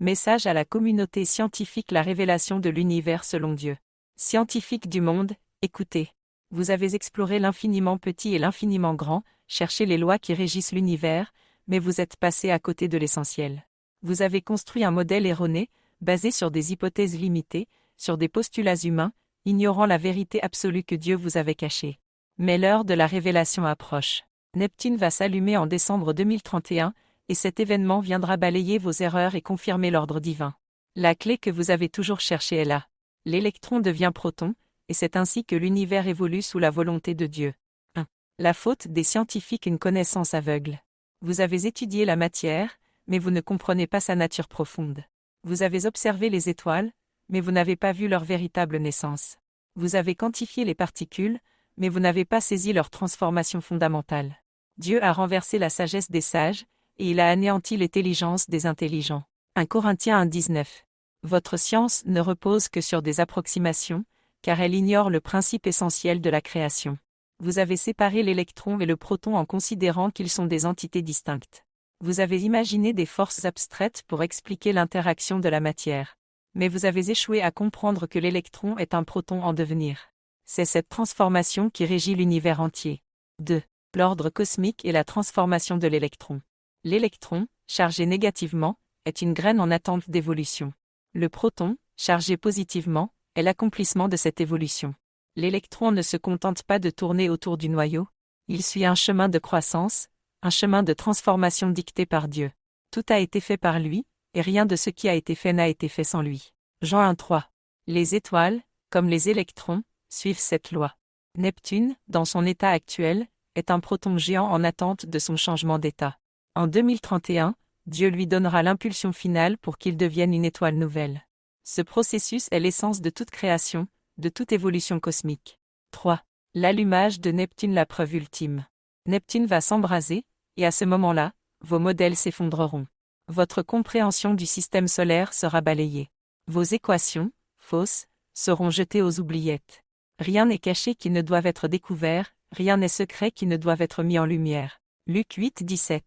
Message à la communauté scientifique. La révélation de l'univers selon Dieu. Scientifiques du monde, écoutez. Vous avez exploré l'infiniment petit et l'infiniment grand, cherché les lois qui régissent l'univers, mais vous êtes passé à côté de l'essentiel. Vous avez construit un modèle erroné, basé sur des hypothèses limitées, sur des postulats humains, ignorant la vérité absolue que Dieu vous avait cachée. Mais l'heure de la révélation approche. Neptune va s'allumer en décembre 2031, et cet événement viendra balayer vos erreurs et confirmer l'ordre divin. La clé que vous avez toujours cherchée est là. L'électron devient proton, et c'est ainsi que l'univers évolue sous la volonté de Dieu. 1. La faute des scientifiques. Une connaissance aveugle. Vous avez étudié la matière, mais vous ne comprenez pas sa nature profonde. Vous avez observé les étoiles, mais vous n'avez pas vu leur véritable naissance. Vous avez quantifié les particules, mais vous n'avez pas saisi leur transformation fondamentale. Dieu a renversé la sagesse des sages, et il a anéanti l'intelligence des intelligents. 1 Corinthiens 1,19. Votre science ne repose que sur des approximations, car elle ignore le principe essentiel de la création. Vous avez séparé l'électron et le proton en considérant qu'ils sont des entités distinctes. Vous avez imaginé des forces abstraites pour expliquer l'interaction de la matière. Mais vous avez échoué à comprendre que l'électron est un proton en devenir. C'est cette transformation qui régit l'univers entier. 2. L'ordre cosmique et la transformation de l'électron. L'électron, chargé négativement, est une graine en attente d'évolution. Le proton, chargé positivement, est l'accomplissement de cette évolution. L'électron ne se contente pas de tourner autour du noyau, il suit un chemin de croissance, un chemin de transformation dicté par Dieu. Tout a été fait par lui, et rien de ce qui a été fait n'a été fait sans lui. Jean 1,3. Les étoiles, comme les électrons, suivent cette loi. Neptune, dans son état actuel, est un proton géant en attente de son changement d'état. En 2031, Dieu lui donnera l'impulsion finale pour qu'il devienne une étoile nouvelle. Ce processus est l'essence de toute création, de toute évolution cosmique. 3. L'allumage de Neptune. La preuve ultime. Neptune va s'embraser, et à ce moment-là, vos modèles s'effondreront. Votre compréhension du système solaire sera balayée. Vos équations, fausses, seront jetées aux oubliettes. Rien n'est caché qui ne doive être découvert, rien n'est secret qui ne doive être mis en lumière. Luc 8,17.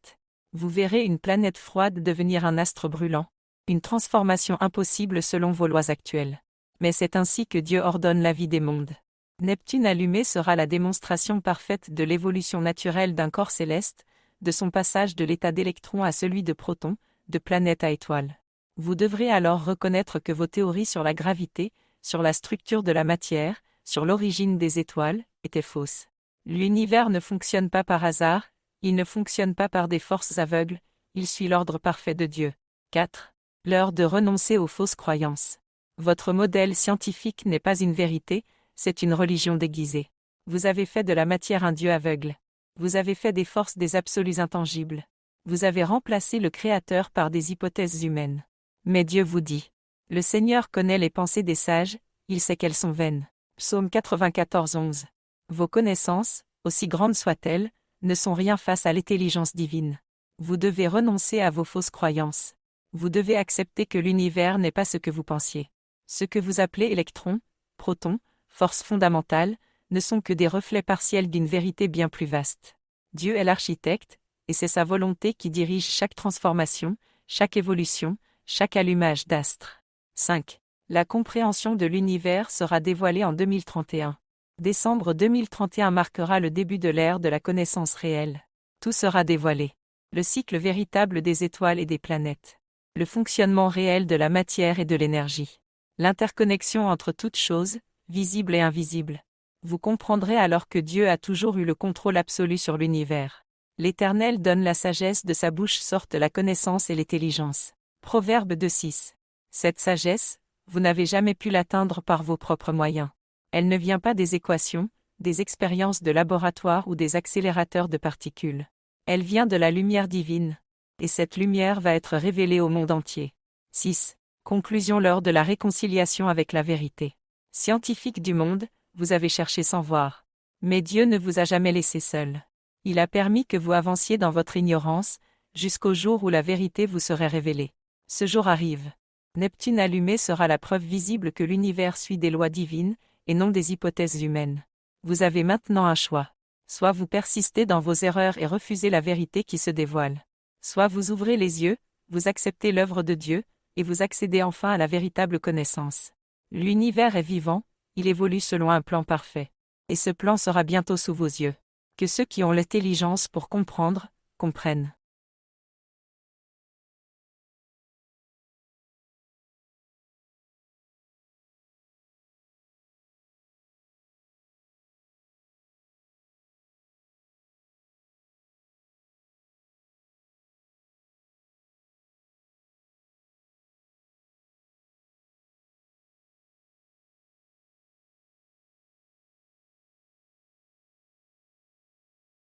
Vous verrez une planète froide devenir un astre brûlant. Une transformation impossible selon vos lois actuelles. Mais c'est ainsi que Dieu ordonne la vie des mondes. Neptune allumé sera la démonstration parfaite de l'évolution naturelle d'un corps céleste, de son passage de l'état d'électron à celui de proton, de planète à étoile. Vous devrez alors reconnaître que vos théories sur la gravité, sur la structure de la matière, sur l'origine des étoiles, étaient fausses. L'univers ne fonctionne pas par hasard, il ne fonctionne pas par des forces aveugles, il suit l'ordre parfait de Dieu. 4. L'heure de renoncer aux fausses croyances. Votre modèle scientifique n'est pas une vérité, c'est une religion déguisée. Vous avez fait de la matière un Dieu aveugle. Vous avez fait des forces des absolus intangibles. Vous avez remplacé le Créateur par des hypothèses humaines. Mais Dieu vous dit. Le Seigneur connaît les pensées des sages, il sait qu'elles sont vaines. Psaume 94:11. Vos connaissances, aussi grandes soient-elles, ne sont rien face à l'intelligence divine. Vous devez renoncer à vos fausses croyances. Vous devez accepter que l'univers n'est pas ce que vous pensiez. Ce que vous appelez électrons, protons, forces fondamentales, ne sont que des reflets partiels d'une vérité bien plus vaste. Dieu est l'architecte, et c'est sa volonté qui dirige chaque transformation, chaque évolution, chaque allumage d'astres. 5. La compréhension de l'univers sera dévoilée en 2031. Décembre 2031 marquera le début de l'ère de la connaissance réelle. Tout sera dévoilé. Le cycle véritable des étoiles et des planètes. Le fonctionnement réel de la matière et de l'énergie. L'interconnexion entre toutes choses, visibles et invisibles. Vous comprendrez alors que Dieu a toujours eu le contrôle absolu sur l'univers. L'Éternel donne la sagesse, de sa bouche sortent la connaissance et l'intelligence. Proverbe 2,6. Cette sagesse, vous n'avez jamais pu l'atteindre par vos propres moyens. Elle ne vient pas des équations, des expériences de laboratoire ou des accélérateurs de particules. Elle vient de la lumière divine. Et cette lumière va être révélée au monde entier. 6. Conclusion. L'heure de la réconciliation avec la vérité. Scientifiques du monde, vous avez cherché sans voir. Mais Dieu ne vous a jamais laissé seul. Il a permis que vous avanciez dans votre ignorance, jusqu'au jour où la vérité vous serait révélée. Ce jour arrive. Neptune allumé sera la preuve visible que l'univers suit des lois divines, et non des hypothèses humaines. Vous avez maintenant un choix. Soit vous persistez dans vos erreurs et refusez la vérité qui se dévoile. Soit vous ouvrez les yeux, vous acceptez l'œuvre de Dieu, et vous accédez enfin à la véritable connaissance. L'univers est vivant, il évolue selon un plan parfait. Et ce plan sera bientôt sous vos yeux. Que ceux qui ont l'intelligence pour comprendre, comprennent.